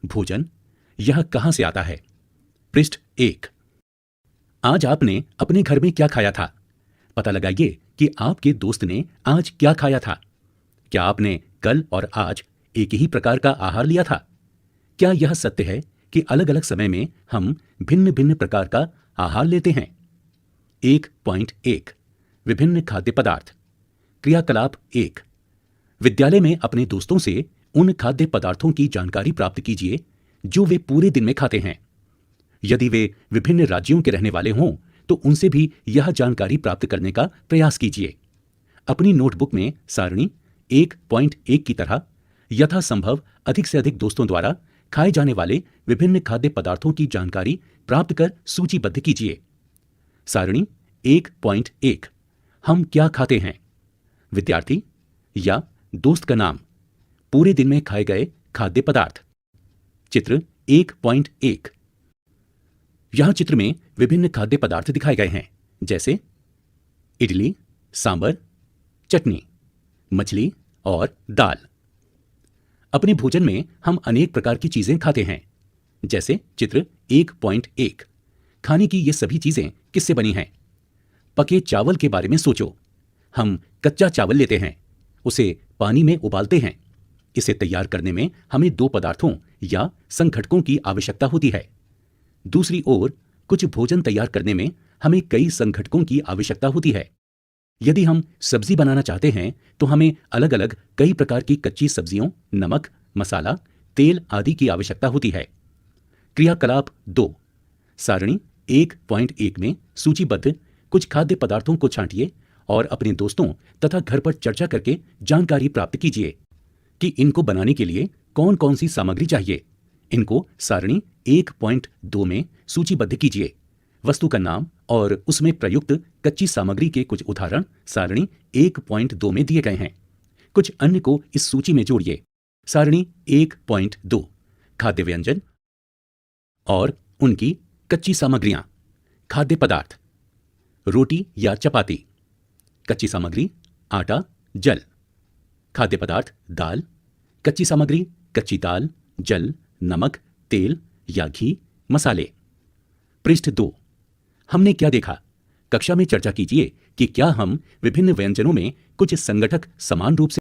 भोजन, यह कहां से आता है? पृष्ठ 1। आज आपने अपने घर में क्या खाया था? पता लगाइए कि आपके दोस्त ने आज क्या खाया था। क्या आपने कल और आज एक ही प्रकार का आहार लिया था? क्या यह सत्य है कि अलग अलग समय में हम भिन्न भिन्न प्रकार का आहार लेते हैं? 1.1 विभिन्न खाद्य पदार्थ। क्रियाकलाप 1। विद्यालय में अपने दोस्तों से उन खाद्य पदार्थों की जानकारी प्राप्त कीजिए जो वे पूरे दिन में खाते हैं। यदि वे विभिन्न राज्यों के रहने वाले हों तो उनसे भी यह जानकारी प्राप्त करने का प्रयास कीजिए। अपनी नोटबुक में सारणी 1.1 की तरह यथासंभव अधिक से अधिक दोस्तों द्वारा खाए जाने वाले विभिन्न खाद्य पदार्थों की जानकारी प्राप्त कर सूचीबद्ध कीजिए। सारणी 1.1 हम क्या खाते हैं? विद्यार्थी या दोस्त का नाम, पूरे दिन में खाए गए खाद्य पदार्थ। चित्र 1.1। यहां चित्र में विभिन्न खाद्य पदार्थ दिखाए गए हैं, जैसे इडली, सांबर, चटनी, मछली और दाल। अपने भोजन में हम अनेक प्रकार की चीजें खाते हैं, जैसे चित्र 1.1। खाने की ये सभी चीजें किससे बनी हैं? पके चावल के बारे में सोचो। हम कच्चा चावल लेते हैं, उसे पानी में उबालते हैं। इसे तैयार करने में हमें दो पदार्थों या संघटकों की आवश्यकता होती है। दूसरी ओर कुछ भोजन तैयार करने में हमें कई संघटकों की आवश्यकता होती है। यदि हम सब्जी बनाना चाहते हैं तो हमें अलग अलग कई प्रकार की कच्ची सब्जियों, नमक, मसाला, तेल आदि की आवश्यकता होती है। क्रियाकलाप 2। सारणी 1.1 में सूचीबद्ध कुछ खाद्य पदार्थों को छांटिए और अपने दोस्तों तथा घर पर चर्चा करके जानकारी प्राप्त कीजिए कि इनको बनाने के लिए कौन कौन सी सामग्री चाहिए। इनको सारणी 1.2 में सूचीबद्ध कीजिए। वस्तु का नाम और उसमें प्रयुक्त कच्ची सामग्री के कुछ उदाहरण सारणी 1.2 में दिए गए हैं। कुछ अन्य को इस सूची में जोड़िए। सारणी 1.2 खाद्य व्यंजन और उनकी कच्ची सामग्रियां। खाद्य पदार्थ रोटी या चपाती। कच्ची सामग्री आटा, जल। खाद्य पदार्थ दाल। कच्ची सामग्री कच्ची दाल, जल, नमक, तेल या घी, मसाले। पृष्ठ 2। हमने क्या देखा? कक्षा में चर्चा कीजिए कि क्या हम विभिन्न व्यंजनों में कुछ संगठक समान रूप से